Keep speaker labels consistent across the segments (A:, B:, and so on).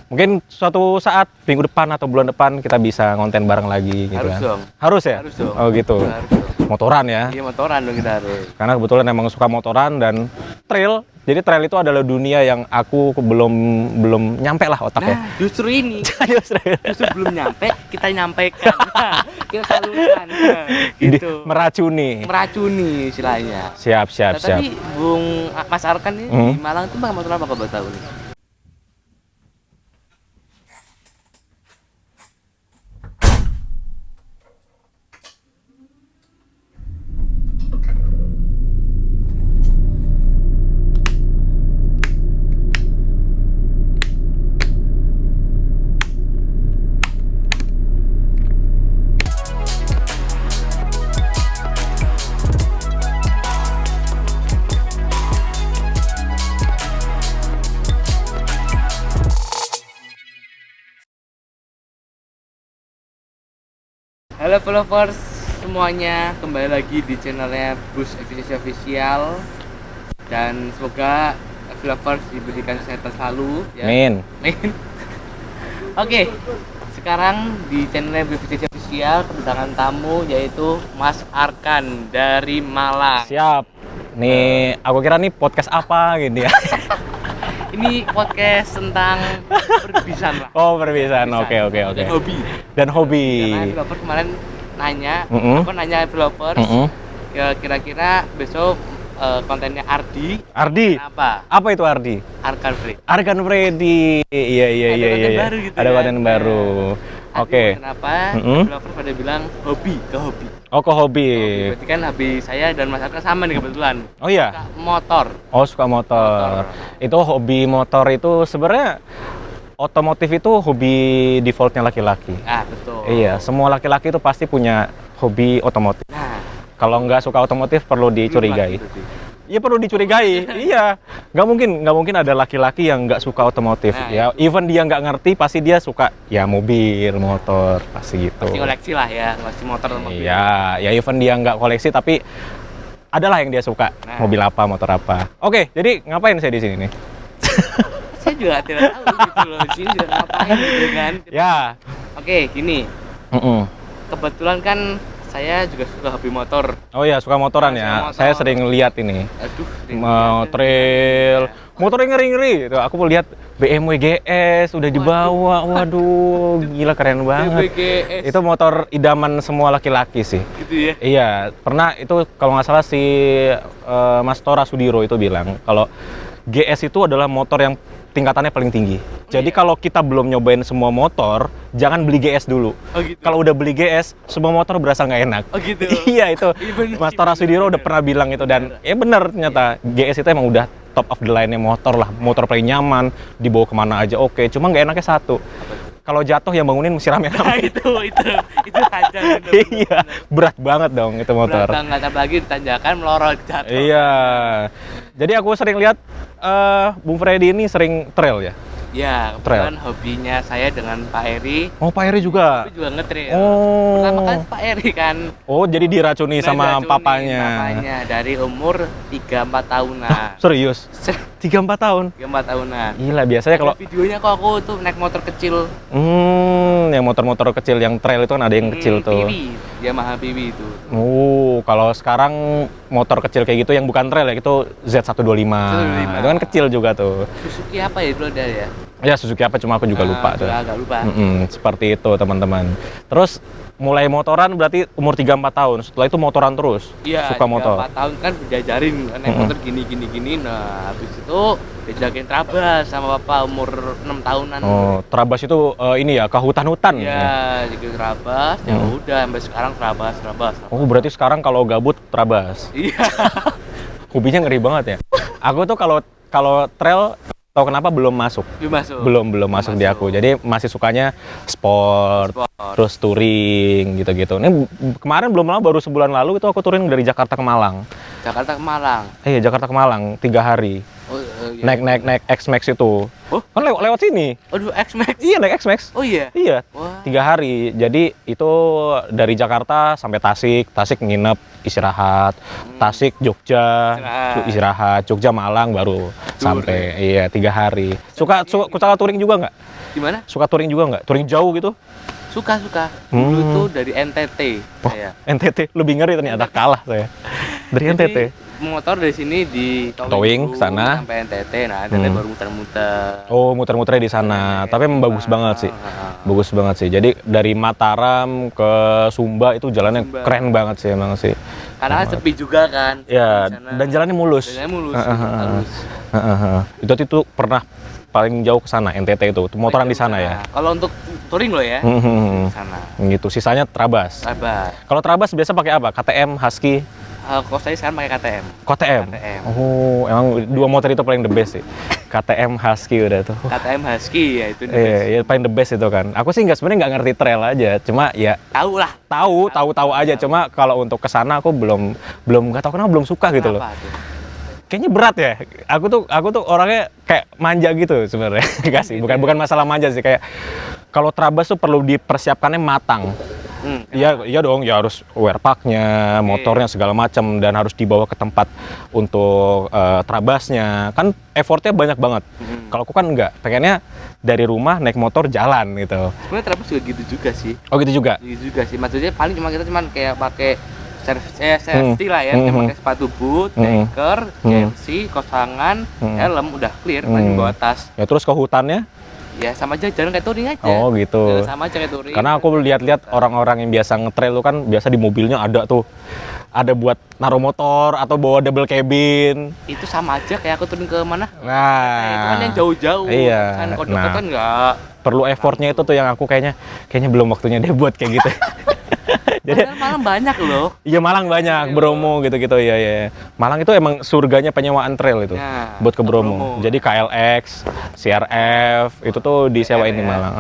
A: Mungkin suatu saat minggu depan atau bulan depan kita bisa ngonten bareng lagi gitu
B: Harus
A: kan.
B: dong.
A: Harus ya?
B: Harus dong.
A: Oh gitu.
B: Harus dong.
A: Motoran ya.
B: Iya, motoran dong kita harus.
A: Karena kebetulan emang suka motoran dan trail. Jadi trail itu adalah dunia yang aku belum nyampe lah otaknya.
B: Nah, justru ini.
A: Justru
B: belum nyampe, kita nyampaikan. Kita salurkan. Gitu.
A: meracuni.
B: Meracuni istilahnya.
A: Siap.
B: Nah, tadi Bung Mas Arkan ini di Malang itu pakai motor apa kalau tahu nih? Halo followers semuanya, kembali lagi di channelnya Bus Efisiensi Official. Dan semoga followers diberikan kesehatan selalu ya.
A: Min.
B: Oke, sekarang di channelnya Bus Efisiensi Official kedatangan tamu yaitu Mas Arkan dari Malang.
A: Siap. Nih, aku kira nih podcast apa gitu ya.
B: Ini podcast tentang perbisan lah.
A: Oh, perpisahan. Oke.
B: Dan hobi.
A: Dan hobi.
B: Karena developer kemarin nanya, aku nanya developers, ya kira-kira besok kontennya Ardi. Apa?
A: Apa itu Ardi?
B: Arkan Free.
A: Arkan Freddy. Iya.
B: Ada konten baru gitu.
A: Ada konten baru. Oke.
B: Kenapa? Developer pada bilang hobi.
A: Oh, ke hobi.
B: Berarti kan hobi saya dan Mas Arkan sama nih kebetulan.
A: Oh iya.
B: Suka motor.
A: Oh, suka motor. Itu hobi motor itu sebenarnya otomotif itu hobi defaultnya laki-laki.
B: Ah, betul.
A: Iya, semua laki-laki itu pasti punya hobi otomotif.
B: Nah,
A: Kalau nggak suka otomotif perlu dicurigai. Iya, perlu dicurigai. Iya, nggak mungkin ada laki-laki yang nggak suka otomotif.
B: Nah,
A: ya, even dia nggak ngerti, pasti dia suka ya mobil, motor, pasti gitu.
B: pasti koleksi lah ya, koleksi motor sama mobil.
A: Iya, ya even dia nggak koleksi, tapi adalah yang dia suka.
B: Nah.
A: Mobil apa, motor apa. Oke, jadi ngapain saya di sini nih?
B: Saya juga tidak tahu gitu loh, di sini juga ngapain gitu kan.
A: Ya.
B: Oke, gini.
A: Mm-mm.
B: Kebetulan kan saya juga suka hobi motor.
A: Oh ya, suka motoran
B: Suka
A: ya.
B: motor.
A: Saya sering lihat ini.
B: Aduh,
A: Mau trail, motornya ngeri-ngeri. Tuh, aku mau lihat BMW GS udah dibawa. Waduh, gila keren banget.
B: BGS
A: Itu motor idaman semua laki-laki sih.
B: gitu ya.
A: Iya, pernah itu kalau nggak salah si Mas Tora Sudiro itu bilang kalau GS itu adalah motor yang tingkatannya paling tinggi. Jadi kalau kita belum nyobain semua motor, jangan beli GS dulu.
B: Oh gitu.
A: Kalau udah beli GS, semua motor berasa nggak enak.
B: Oh gitu.
A: Iya itu,
B: Iya, bener.
A: Mas Tora Sudiro udah pernah bilang itu dan ya bener ternyata GS itu emang udah top of the line-nya motor lah. Motor paling nyaman, dibawa kemana aja oke. Cuma nggak enaknya satu. Kalau jatuh yang bangunin mesti
B: Nah,
A: rame-rame.
B: itu aja.
A: Iya, berat banget dong itu motor.
B: Berat banget, apalagi ditanjakan melorot jatuh.
A: Iya. Jadi aku sering lihat Bung Freddy ini sering trail ya.
B: Ya, kebetulan hobinya saya dengan Pak Eri.
A: Oh, Pak Eri juga.
B: Tapi juga ngetrail.
A: Oh.
B: Pertama kali Pak Eri kan.
A: Oh, jadi diracuni sama
B: Diracuni
A: papanya.
B: Papanya dari umur 3-4 tahunan.
A: Serius? 3-4 tahun?
B: 3-4 tahunan.
A: Gila, biasanya kalau
B: Ada videonya kok aku tuh naik motor kecil.
A: yang motor-motor kecil yang trail itu kan ada yang kecil tuh.
B: Piwi, Yamaha Piwi itu.
A: Kalau sekarang motor kecil kayak gitu yang bukan trail ya, itu Z125. Itu kan kecil juga tuh.
B: Suzuki apa ya dulu ada ya?
A: Ya Suzuki apa cuma aku juga lupa tuh.
B: Agak lupa.
A: Seperti itu teman-teman. Terus mulai motoran berarti umur 3-4 tahun. Setelah itu motoran terus.
B: Iya,
A: Suka motor.
B: 4 tahun kan diajarin naik motor gini. Nah, habis itu diajakin trabas sama bapak umur 6 tahunan.
A: Oh, Trabas itu ini ya, ke hutan-hutan.
B: Iya, jadi trabas. Ya udah sampai sekarang trabas.
A: Oh, berarti sekarang kalau gabut Trabas.
B: Iya.
A: Hobinya ngeri banget ya. Aku tuh kalau trail tahu kenapa belum masuk. Belum masuk di aku. Jadi masih sukanya sport. Terus touring gitu-gitu. Ini kemarin belum lama baru sebulan lalu itu aku touring dari Jakarta ke Malang. Iya, Jakarta ke Malang 3 hari.
B: Oh, iya.
A: Naik X-Max itu.
B: Oh?
A: Kan lewat sini.
B: Aduh, X-Max.
A: Iya, naik X-Max.
B: Oh iya.
A: Iya.
B: Wah.
A: 3 hari. Jadi itu dari Jakarta sampai Tasik nginep, istirahat. Tasik, Jogja, istirahat. Jogja, Malang baru sampai. Iya, 3 hari. Suka touring juga nggak?
B: Gimana?
A: Suka touring juga nggak? Touring jauh gitu?
B: Suka. Dulu tuh dari NTT
A: Wah,
B: saya.
A: NTT lebih ngeri ternyata, kalah saya. Dari NTT.
B: Motor dari sini di
A: Towing
B: dulu
A: sana.
B: sampai NTT, nah NTT baru muter-muter.
A: Oh, muter-muternya di sana. Tapi emang bagus banget sih. Bagus banget sih. Jadi dari Mataram ke Sumba itu jalannya
B: Sumba.
A: keren banget sih emang sih.
B: Karena kan sepi juga kan.
A: Ya,
B: di sana.
A: dan jalannya mulus.
B: Jalannya mulus. Halus.
A: Itu pernah paling jauh ke sana NTT itu. Motoran di sana ya.
B: Kalau untuk touring lo ya. Di sana.
A: Gitu. Sisanya Trabas.
B: Sabar.
A: Kalau Trabas biasa pakai apa? KTM, Husky,
B: Kalau saya sekarang pakai KTM.
A: KTM. Oh, emang dua motor itu paling the best sih. KTM, Husky udah tuh.
B: KTM Husky ya itu.
A: Iya, paling the best itu kan. Aku sih sebenarnya nggak ngerti trail aja, cuma ya
B: Tahu lah.
A: tahu aja. Cuma kalau untuk kesana aku belum nggak tahu kenapa belum suka gitu loh.
B: Kenapa tuh?
A: Kayaknya berat ya. Aku tuh orangnya kayak manja gitu sebenarnya. Enggak sih, bukan masalah manja sih, kayak kalau Trabas tuh perlu dipersiapkannya matang. Iya dong, ya harus wear pack-nya, motornya segala macam, dan harus dibawa ke tempat untuk Trabasnya. Kan effortnya banyak banget. Kalau aku kan enggak, pengennya dari rumah naik motor jalan gitu.
B: Sebenarnya Trabas juga gitu juga sih.
A: Oh gitu juga?
B: Gitu juga sih. Maksudnya paling kita kayak pakai safety lah ya, kayak pakai sepatu boot, tanker, jersey, kosangan, helm, udah clear, paling bawa tas.
A: Ya terus ke hutannya?
B: Ya sama aja, jalan kayak touring aja.
A: Oh gitu.
B: Jalan sama aja kayak touring.
A: Karena aku lihat-lihat orang-orang yang biasa ngetrail tuh kan biasa di mobilnya ada buat naruh motor atau bawa double cabin.
B: Itu sama aja kayak aku touring ke mana?
A: Nah,
B: Itu kan yang jauh-jauh.
A: Iya.
B: Kan kalau deket kan enggak.
A: Perlu effortnya itu tuh yang aku kayaknya belum waktunya deh buat kayak gitu. Jadi
B: Malang banyak loh.
A: iya, Malang banyak, Bromo gitu-gitu ya. Malang itu emang surganya penyewaan trail itu.
B: Nah,
A: buat ke Bromo.
B: Bromo.
A: Jadi KLX, CRF itu tuh disewain di
B: ya.
A: Malang.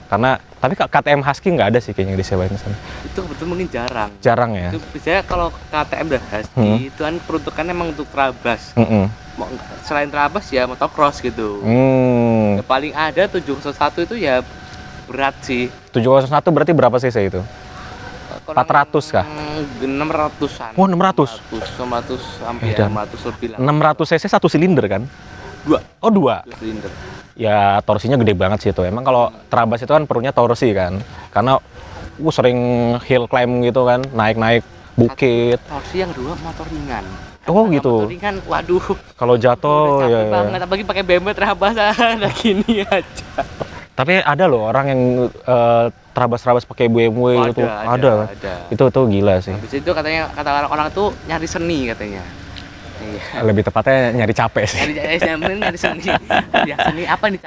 A: Karena tapi KTM Husky nggak ada sih kayaknya yang disewain di sana.
B: Itu kebetulan mungkin jarang.
A: Jarang ya.
B: Itu biasanya kalau KTM dan Husky itu kan peruntukannya emang untuk Trabas. Selain Trabas ya motocross gitu. Ya, paling ada 701 itu ya berat sih.
A: 701 berarti berapa cc itu? 400 kah?
B: 600-an.
A: Wah, 600.
B: 600 sampai
A: Dan
B: 600 lebih lah.
A: 600 cc satu silinder kan?
B: Dua.
A: Oh, dua.
B: Silinder.
A: Ya torsinya gede banget sih itu. Emang kalau Trabas itu kan perlunya torsi kan. Karena sering hill climb gitu kan, naik-naik bukit.
B: Torsi yang dua motor ringan.
A: Oh gitu.
B: Motor ringan, waduh.
A: Kalau jatuh
B: Udah
A: ya.
B: capek banget, apalagi pakai BMW Trabas ada gini aja.
A: Tapi ada loh orang yang Trabas pakai BMW
B: Oh,
A: itu.
B: ada.
A: Itu gila sih.
B: Habis itu katanya kata orang-orang tuh nyari seni katanya. Iya.
A: Lebih tepatnya nyari capek sih.
B: Nyari seni. Ya seni apa nih?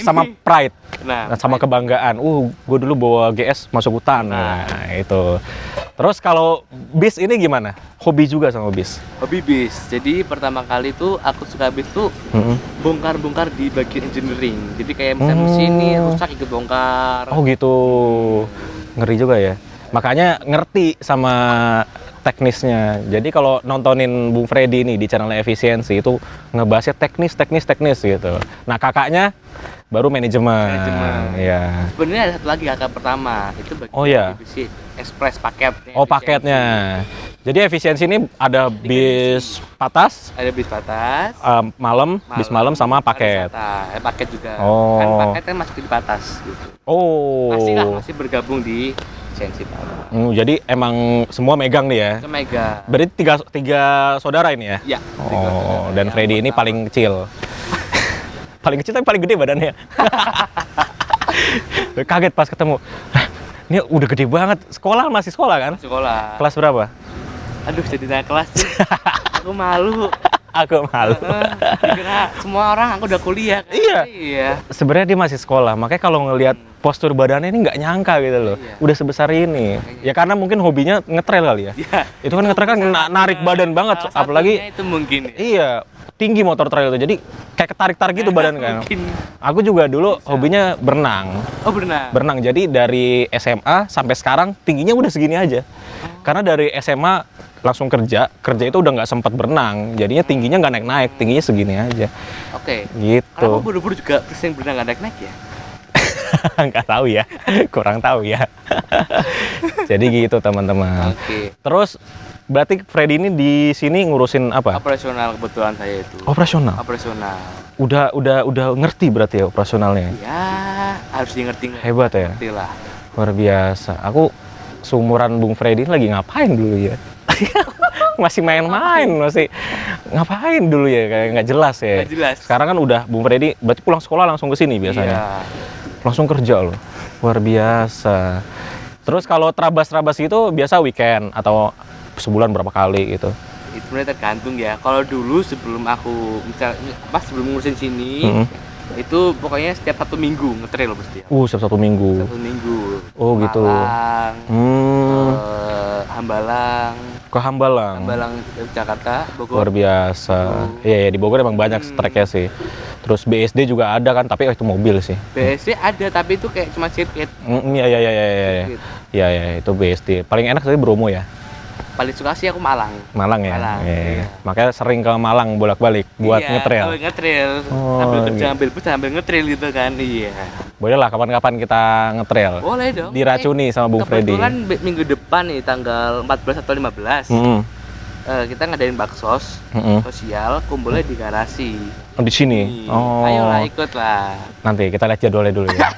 A: Sama pride.
B: Nah,
A: Sama kebanggaan. Gue dulu bawa GS masuk hutan. Nah, itu. Terus kalau bis ini gimana? Hobi juga sama bis?
B: hobi bis. Jadi pertama kali tuh aku suka bis tuh bongkar-bongkar di bagian engineering. Jadi kayak misalnya mesin ini rusak ikut bongkar.
A: Oh gitu. Ngeri juga ya. Makanya ngerti sama teknisnya. Jadi kalau nontonin Bung Freddy nih di channel Efisiensi itu ngebahasnya teknis gitu. Nah, kakaknya baru manajemen. Ya.
B: Sebenarnya ada satu lagi kakak pertama, itu bagian divisi express paket.
A: Oh, paketnya. Jadi Efisiensi ini ada bis patas,
B: Ada bis patas,
A: bis malam sama paket.
B: Paket juga.
A: Oh.
B: Kan paket kan masih di patas gitu.
A: Oh.
B: Masih bergabung di Efisiensi Patas.
A: Jadi emang semua megang nih ya.
B: Itu mega.
A: Berarti tiga saudara ini ya?
B: Iya.
A: Oh, dan Freddy ini paling kecil. Paling kecil tapi paling gede badannya. Kaget pas ketemu. Ini udah gede banget. Masih sekolah kan?
B: Sekolah.
A: Kelas berapa?
B: Aduh, jadi naik kelas sih. Aku malu.
A: Aku malu.
B: Dikira semua orang aku udah kuliah kan? Iya.
A: Sebenarnya dia masih sekolah, makanya kalau ngelihat postur badannya ini nggak nyangka gitu loh.
B: Iya.
A: Udah sebesar ini. Ya karena mungkin hobinya ngetrail kali ya.
B: Iya.
A: Itu kan ngetrail kan narik badan banget,
B: Salah
A: apalagi
B: satunya itu mungkin.
A: iya, tinggi motor trail itu. Jadi kayak ketarik-tarik gitu badan kan.
B: Mungkin.
A: Aku juga dulu hobinya berenang.
B: Oh, benar.
A: Berenang. Jadi dari SMA sampai sekarang tingginya udah segini aja. Karena dari SMA langsung kerja itu udah nggak sempat berenang, jadinya tingginya nggak naik-naik, tingginya segini aja.
B: Oke.
A: Gitu.
B: Kalau buru-buru juga sering berenang nggak naik-naik ya?
A: Nggak tahu ya, kurang tahu ya. Jadi gitu teman-teman.
B: Oke.
A: Terus berarti Freddy ini di sini ngurusin apa?
B: Operasional kebetulan saya itu.
A: Operasional.
B: Operasional.
A: Udah ngerti berarti ya operasionalnya.
B: Ya, harus ngerti.
A: Hebat ya.
B: Ngerti lah.
A: Luar biasa. Aku seumuran Bung Freddy lagi ngapain dulu ya? Masih main-main, masih ngapain dulu ya, kayak nggak jelas ya.
B: Nggak jelas.
A: Sekarang kan udah Bung Freddy, berarti pulang sekolah langsung ke sini biasanya.
B: Iya.
A: Langsung kerja loh. Luar biasa. Terus kalau terabas-terabas itu biasa weekend atau sebulan berapa kali gitu?
B: Itu sebenarnya tergantung ya. Kalau dulu sebelum aku sebelum ngurusin sini, itu pokoknya setiap 1 minggu ngetrail pasti ya.
A: Setiap 1 minggu.
B: 1 minggu.
A: Oh gitu.
B: Malang, Hambalang.
A: Ke Hambalang.
B: Jakarta, Bogor.
A: Luar biasa. Iya, di Bogor emang banyak trek-nya sih. Terus BSD juga ada kan, tapi itu mobil sih.
B: BSD ada, tapi itu kayak cuma sirkuit.
A: Iya. Iya, itu BSD. Paling enak sih Bromo ya.
B: Paling suka sih aku Malang.
A: Malang ya.
B: Malang,
A: Iya.
B: iya.
A: Makanya sering ke Malang bolak-balik buat ngetrail.
B: Iya, ngetrail.
A: Oh,
B: Sambil kerja,
A: gitu.
B: ambil bus, sambil ngetrail gitu kan. Iya.
A: Boleh lah kapan-kapan kita ngetrail.
B: Boleh dong.
A: Diracuni sama Bung Freddy.
B: Kebetulan minggu depan nih, tanggal 14 atau 15. Kita ngadain baksos sosial, kumpulnya di garasi.
A: Oh, di sini. Oh.
B: Ayolah ikut lah.
A: Nanti kita lihat jadwalnya dulu ya.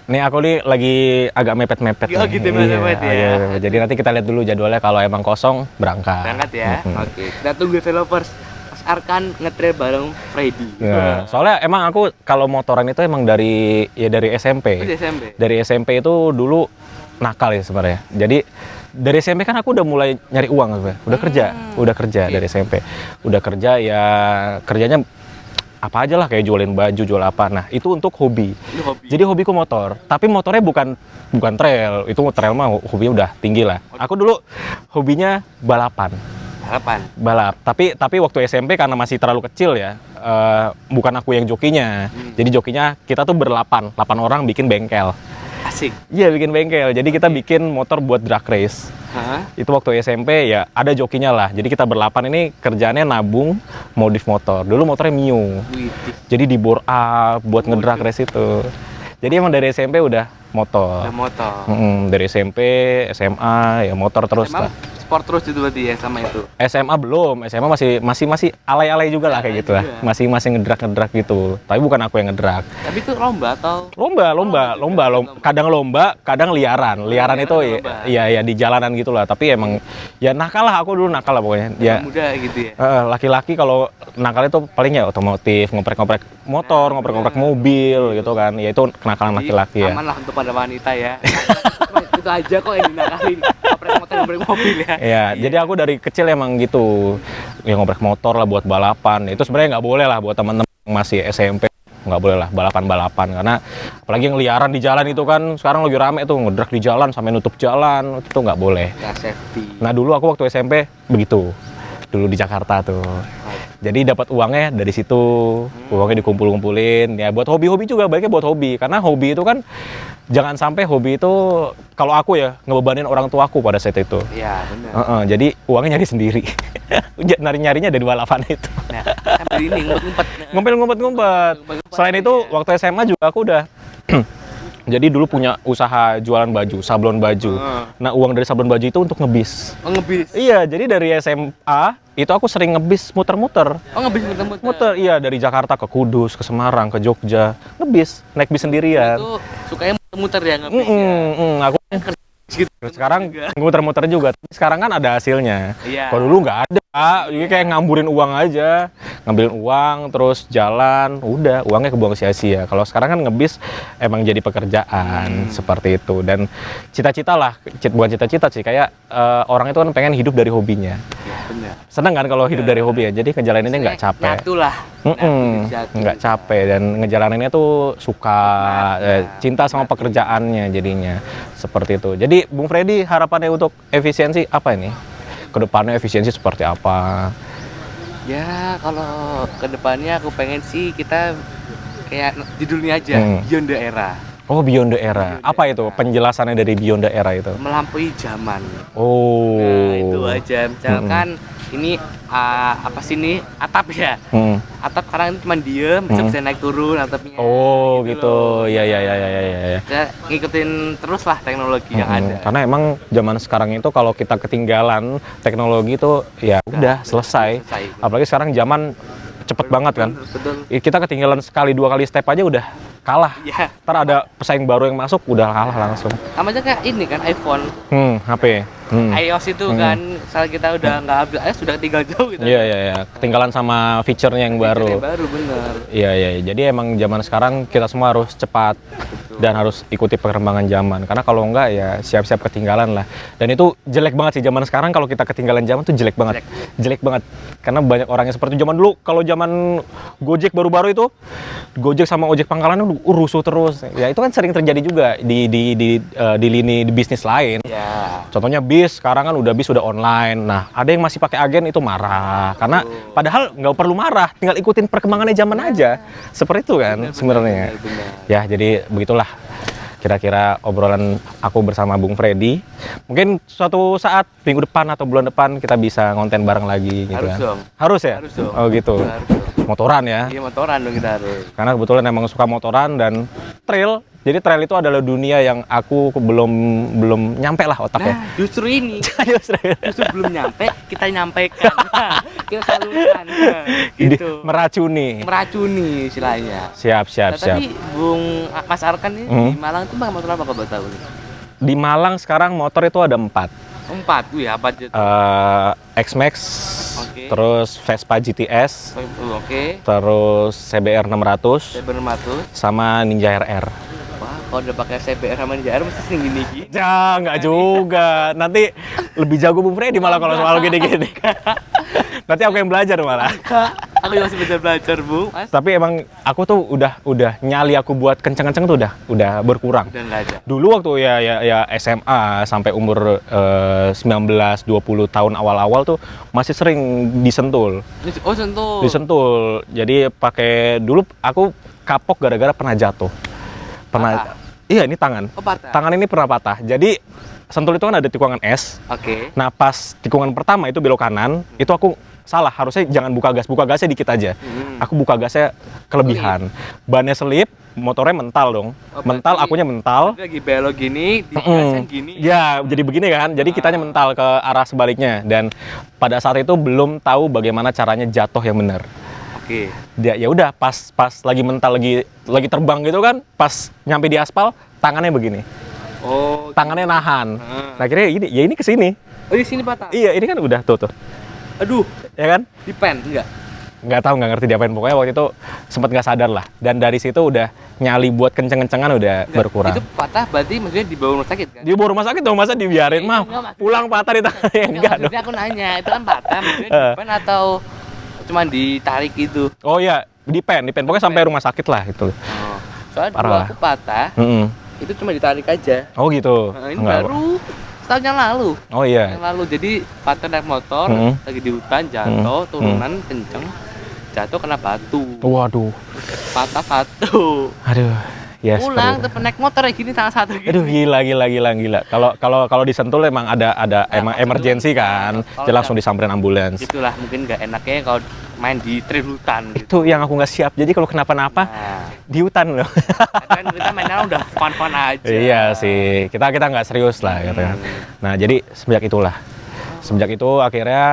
A: Nih aku nih lagi agak mepet-mepet.
B: Oh,
A: nih.
B: gitu, mepet-mepet ya.
A: Iya. Jadi nanti kita lihat dulu jadwalnya, kalau emang kosong berangkat.
B: Berangkat ya. Oke. Kita tunggu developers. Mas Arkan ngetrail bareng Freddy.
A: Ya, soalnya emang aku kalau motoran itu emang dari SMP.
B: Di SMP.
A: Dari SMP itu dulu nakal ya sebenarnya. Jadi dari SMP kan aku udah mulai nyari uang sebenarnya. Udah kerja dari SMP. Udah kerja ya, kerjanya apa aja lah, kayak jualin baju, jual apa. Nah, itu untuk hobi. Jadi hobiku motor, tapi motornya bukan trail. Itu trail mah hobinya udah tinggi lah. Aku dulu hobinya balapan. Balap. Tapi waktu SMP karena masih terlalu kecil ya, bukan aku yang jokinya. Jadi jokinya kita tuh 8 orang bikin bengkel.
B: Asik.
A: Iya, bikin bengkel. Jadi kita bikin motor buat drag race. Itu waktu SMP ya, ada jokinya lah. Jadi kita berlapan ini kerjaannya nabung modif motor. Dulu motornya Mio. Jadi di bore up buat ngedrag race itu. Jadi emang dari SMP udah motor. Dari SMP, SMA ya motor terus lah.
B: Sport terus itu berarti ya sama itu.
A: SMA belum, SMA masih alay-alay juga lah kayak gitu lah. Masih ngedrak gitu. Tapi bukan aku yang ngedrak.
B: Tapi itu lomba atau?
A: Lomba. Kadang lomba, kadang liaran. Liaran itu ya di jalanan gitu lah. Tapi emang ya nakal lah, aku dulu nakal lah pokoknya. Ya
B: Muda gitu ya.
A: Laki-laki kalau nakal itu paling ya otomotif, ngoprek-ngoprek motor, ngoprek-ngoprek mobil gitu kan. Ya itu kenakalan laki-laki ya.
B: Aman lah untuk pada wanita ya. Itu aja kok yang dinakalin. Ngoprek motor, ngoprek mobil ya.
A: Iya, jadi aku dari kecil emang gitu, ya ngoprek motor lah buat balapan. Itu sebenarnya nggak boleh lah buat teman-teman yang masih SMP, nggak boleh lah balapan karena apalagi yang liaran di jalan itu kan sekarang lagi rame tuh, ngedrak di jalan sampai nutup jalan, itu nggak boleh.
B: Nggak safety.
A: Nah dulu aku waktu SMP begitu, dulu di Jakarta tuh. Jadi dapat uangnya dari situ, uangnya dikumpul-kumpulin ya buat hobi-hobi juga, baiknya buat hobi, karena hobi itu kan jangan sampai hobi itu, kalau aku ya, ngebebanin orang tuaku pada saat itu.
B: Iya, benar.
A: Jadi uangnya nyari sendiri. Nyarinya dari balapan itu.
B: Nah, sambil ini
A: Ngumpet-ngumpet. Selain itu, waktu SMA juga aku udah jadi dulu punya usaha jualan baju, sablon baju. Nah, uang dari sablon baju itu untuk ngebis.
B: Oh, ngebis?
A: Iya, jadi dari SMA itu aku sering ngebis muter-muter.
B: Oh, ngebis muter-muter?
A: Muter, iya, dari Jakarta ke Kudus, ke Semarang, ke Jogja. Ngebis, naik bis sendirian.
B: Itu sukanya muter-muter ya ngebis ya?
A: Aku
B: gitu.
A: Sekarang muter-muter juga. Tapi sekarang kan ada hasilnya.
B: Iya.
A: Kalau dulu nggak ada, jadi kayak ngamburin uang aja, ngambilin uang terus jalan, udah uangnya kebuang sia-sia. Kalau sekarang kan ngebis emang jadi pekerjaan seperti itu, dan cita-cita lah, bukan cita-cita sih, kayak orang itu kan pengen hidup dari hobinya.
B: Ya, benar.
A: Seneng kan kalau hidup dari hobi ya, jadi ngejalaninnya nggak capek.
B: Nyatulah.
A: Nggak capek, dan ngejalaninnya tuh suka, cinta sama pekerjaannya jadinya seperti itu. Jadi Bung Freddy, harapannya untuk efisiensi apa ini? Kedepannya efisiensi seperti apa?
B: Ya, kalau kedepannya aku pengen sih kita kayak judulnya aja, Beyond the Era.
A: Oh, Beyond the Era. Apa itu penjelasannya dari Beyond the Era itu?
B: Melampaui zaman.
A: Oh.
B: Nah, itu aja. Misalkan ini apa sih ini atap ya. Atap sekarang cuma diem, bisa naik turun atapnya.
A: Oh gitu. Ya.
B: Kita ngikutin terus lah teknologi yang ada.
A: Karena emang zaman sekarang itu kalau kita ketinggalan teknologi itu ya udah selesai. Apalagi sekarang zaman cepet banget kan.
B: Betul.
A: Kita ketinggalan sekali 2 kali step aja udah kalah.
B: Ya.
A: Ntar ada pesaing baru yang masuk udah kalah langsung.
B: Sama aja kayak ini kan iPhone.
A: HP.
B: iOS itu kan saat kita udah nggak update, sudah tinggal jauh gitu.
A: Iya. Ketinggalan sama fiturnya yang baru.
B: Yang baru bener.
A: Iya. Jadi emang zaman sekarang kita semua harus cepat dan harus ikuti perkembangan zaman. Karena kalau enggak ya siap-siap ketinggalan lah. Dan itu jelek banget sih zaman sekarang kalau kita ketinggalan zaman tuh jelek banget. Jelek banget. Karena banyak orang yang seperti zaman dulu. Kalau zaman Gojek baru-baru itu, Gojek sama ojek pangkalan rusuh terus. Ya itu kan sering terjadi juga di lini di bisnis lain.
B: Ya.
A: Contohnya bis, sekarang kan bis udah online. Nah, ada yang masih pakai agen itu marah. Karena padahal nggak perlu marah, tinggal ikutin perkembangannya zaman aja. Seperti itu kan sebenarnya. Ya, jadi begitulah kira-kira obrolan aku bersama Bung Freddy. Mungkin suatu saat minggu depan atau bulan depan kita bisa ngonten bareng lagi gitu.
B: Harus
A: kan.
B: dong.
A: Harus ya?
B: Harus dong.
A: Oh gitu.
B: Harus dong.
A: Motoran ya?
B: Iya, motoran dong kita harus.
A: Karena kebetulan emang suka motoran dan trail. Jadi trail itu adalah dunia yang aku belum nyampe lah otaknya.
B: Nah, justru ini. justru belum nyampe, kita nyampaikan. Kita salurkan. Gitu. Meracuni istilahnya.
A: Siap.
B: Tapi Bung Mas Arkan ini di Malang itu motor apa kalau tahu nih?
A: Di Malang sekarang motor itu ada 4.
B: 4, wih apa aja?
A: X-Max, terus Vespa GTS, terus CBR 600, sama Ninja RR.
B: Wah, kalau udah pakai CBR sama Ninja RR mesti gini-gini.
A: Ya, nggak juga. Nanti lebih jago Bung Freddy malah kalau soal gini-gini. Nanti aku yang belajar malah.
B: Aku masih belajar Bu, Mas.
A: Tapi emang aku tuh udah nyali aku buat kenceng-kenceng tuh udah berkurang.
B: Udah nggak ada.
A: Dulu waktu ya SMA sampai umur 19-20 tahun awal-awal tuh masih sering disentul.
B: Oh, sentul.
A: Disentul. Jadi pakai dulu aku kapok gara-gara pernah jatuh.
B: Patah.
A: Iya, ini tangan.
B: Oh, patah.
A: Tangan ini pernah patah. Jadi sentul itu kan ada tikungan S.
B: Oke.
A: Nah, pas tikungan pertama itu belok kanan, itu aku salah, harusnya jangan buka gasnya dikit aja. Aku buka gasnya kelebihan. Bannya selip, motornya mental dong. Mental, akunya mental.
B: Lagi belok gini, di gasnya gini.
A: Ya, jadi begini kan. Jadi kitanya mental ke arah sebaliknya. Dan pada saat itu belum tahu bagaimana caranya jatuh yang benar.
B: Oke.
A: Ya udah, pas lagi mental lagi terbang gitu kan, pas nyampe di aspal, tangannya begini.
B: Oh.
A: Tangannya nahan. Nah, akhirnya ini ke sini.
B: Oh, di sini patah.
A: Iya, ini kan udah tuh.
B: Aduh,
A: ya kan?
B: Dipen enggak?
A: Nggak tahu, nggak ngerti diapain, pokoknya waktu itu sempat nggak sadar lah. Dan dari situ udah nyali buat kenceng-kencengan udah berkurang.
B: Itu patah berarti maksudnya dibawa rumah sakit kan?
A: Dibawa rumah sakit dong, masa dibiarin mah pulang patah di tangan. Enggak dong.
B: Aku nanya, itu kan patah maksudnya dipen atau cuma ditarik gitu?
A: Oh iya, dipen, pokoknya sampai rumah sakit lah itu.
B: Oh. Soalnya dulu
A: Parah.
B: aku patah, itu cuma ditarik aja.
A: Oh gitu.
B: Nah, ini baru setahun yang lalu.
A: Oh iya.
B: Yang lalu, jadi patah naik motor, lagi di hutan, jatuh, turunan kenceng, jatuh kena batu.
A: Waduh.
B: Patah satu.
A: Aduh. Ya,
B: pulang tuh naik motor kayak gini tangan satu gini.
A: Aduh, gila. Kalau disentul emang ada emang emergency kan. Jadi langsung disamperin ambulans.
B: Itulah mungkin nggak enaknya kalau main di trail hutan gitu.
A: Itu yang aku nggak siap. Jadi kalau kenapa-napa di hutan loh.
B: Kan kita mainnya udah fun-fun aja.
A: Iya sih. Kita nggak serius lah gitu kan. Nah, jadi semenjak itu akhirnya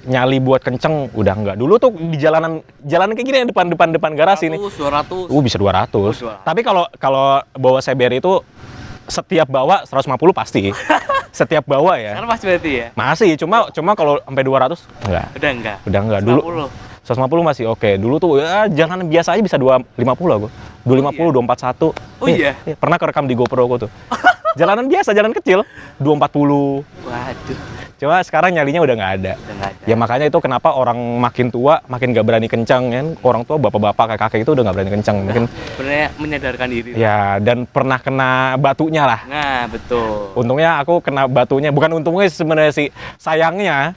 A: nyali buat kenceng udah enggak. Dulu tuh di jalanan kayak gini yang depan garasi nih.
B: 200.
A: Bisa 200. Tapi kalau bawa CBR itu setiap bawa 150 pasti. Setiap bawa ya.
B: Sekarang masih berarti ya?
A: Masih, cuma kalau sampai 200 enggak.
B: Udah enggak.
A: Dulu 150 masih oke. Dulu tuh ya jalanan biasa aja bisa 250 aku. 250, 241.
B: Oh iya.
A: Pernah kerekam di GoPro aku tuh. Jalanan biasa, jalan kecil 240.
B: Waduh.
A: Cuma sekarang nyalinya udah nggak ada. Ya makanya itu kenapa orang makin tua makin nggak berani kencang kan. Orang tua bapak-bapak kakek itu udah nggak berani kencang. Mungkin
B: sebenarnya menyadarkan diri.
A: Ya, dan pernah kena batunya lah.
B: Nah, betul.
A: Untungnya aku kena batunya. Bukan untungnya sebenarnya sih. Sayangnya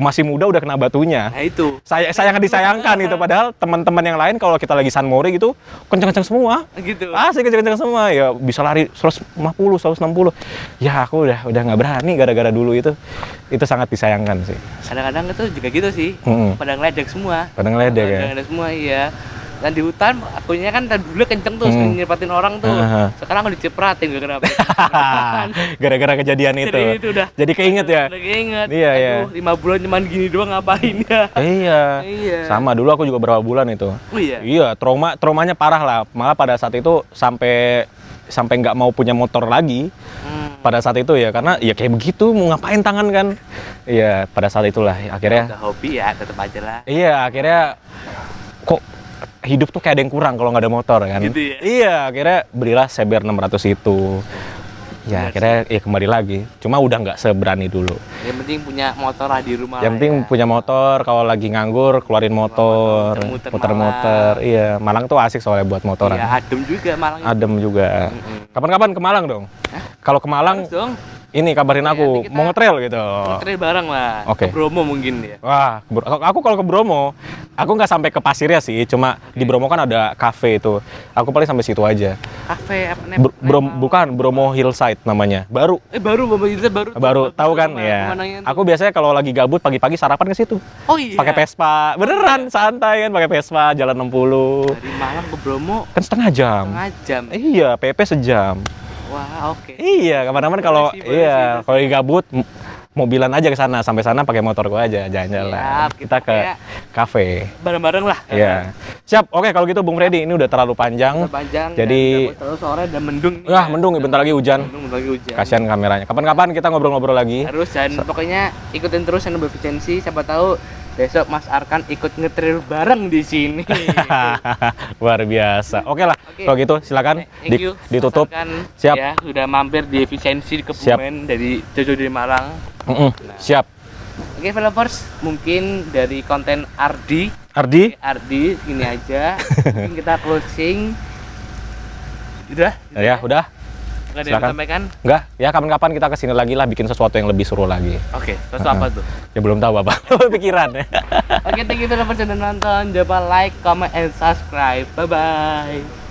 A: masih muda udah kena batunya.
B: Nah itu.
A: Sangat disayangkan gitu. Padahal teman-teman yang lain kalau kita lagi San Mori gitu kencang-kencang semua.
B: Gitu.
A: Asli kencang-kencang semua. Ya bisa lari 150, 160. Ya aku udah nggak berani gara-gara dulu itu. itu sangat disayangkan sih.
B: Kadang-kadang itu juga gitu sih, pada ngeledek semua.
A: Pada ngeledek ya?
B: Pada ngeledek semua, iya. Dan di hutan, akunya kan dulu kenceng tuh, nyepratin orang tuh. Sekarang aku dicepratin, gak kenapa.
A: Gara-gara kejadian itu.
B: Itu udah.
A: Jadi keinget ya?
B: Udah keinget.
A: Iya, iya.
B: 5 bulan cuman gini doang ngapain ya?
A: Iya.
B: Iya.
A: Sama, dulu aku juga berapa bulan itu.
B: Oh iya?
A: Iya, traumanya parah lah. Malah pada saat itu sampai nggak mau punya motor lagi. Pada saat itu ya, karena ya kayak begitu, mau ngapain tangan kan. Iya, pada saat itulah akhirnya.
B: Udah hobi ya, tetap aja lah.
A: Iya, akhirnya kok hidup tuh kayak ada yang kurang kalau nggak ada motor kan.
B: Gitu ya?
A: Iya, akhirnya belilah CBR 600 itu. Ya, akhirnya ya kembali lagi. Cuma udah nggak seberani dulu.
B: Yang penting punya motor lah di rumah.
A: Yang penting punya motor, kalau lagi nganggur keluarin motor, muter-muter. Iya, Malang tuh asik soalnya buat motoran.
B: Iya, adem juga Malang.
A: Adem juga. Kapan-kapan ke Malang dong? Kalau ke Malang,
B: dong.
A: ini kabarin aku, mau nge-trail gitu.
B: Nge-trail bareng lah.
A: Oke.
B: Ke Bromo mungkin ya.
A: Wah, aku kalau ke Bromo, aku nggak sampai ke pasirnya sih, cuma di Bromo kan ada cafe itu. Aku paling sampai situ aja.
B: Cafe apa nih?
A: Bukan, Bromo Hillside namanya. Baru.
B: Baru Bromo Hillside baru.
A: Baru, tahu kan? Ya. Aku biasanya kalau lagi gabut pagi-pagi sarapan ke situ.
B: Oh iya.
A: Pakai Vespa. Beneran santai kan pakai Vespa jalan 60.
B: Dari Malang ke Bromo
A: Kan setengah jam.
B: setengah jam.
A: Iya, PP sejam.
B: Wah, oke.
A: Iya, kapan-kapan kalau kalau lagi gabut mobilan aja ke sana, sampai sana pakai motor gua aja jalan-jalan. Kita ke kafe.
B: Bareng-bareng lah.
A: Iya. Siap. Oke, kalau gitu Bung Freddy, ini udah terlalu panjang.
B: Jadi terus sore dan mendung.
A: Wah, mendung, bentar lagi hujan. Kasihan kameranya. Kapan-kapan kita ngobrol-ngobrol lagi.
B: Terus dan pokoknya ikutin terus channel Beefficiency, siapa tahu besok Mas Arkan ikut nge-trail bareng di sini.
A: Luar biasa. Oke lah, kalau gitu silakan ditutup. Siap.
B: Ya, sudah mampir di Efisiensi Kebumen dari Jojo di Malang.
A: Siap.
B: Oke, Developers, mungkin dari konten Ardi ini aja. Mungkin kita closing. Udah?
A: Ya, udah.
B: Nggak ada yang sampaikan?
A: Enggak, ya kapan-kapan kita kesini lagi lah bikin sesuatu yang lebih seru lagi.
B: Oke, sesuatu apa tuh?
A: Ya belum tahu Bapak, pikiran ya.
B: Oke, thank you Developers sudah nonton. Jangan lupa like, comment, and subscribe. Bye-bye.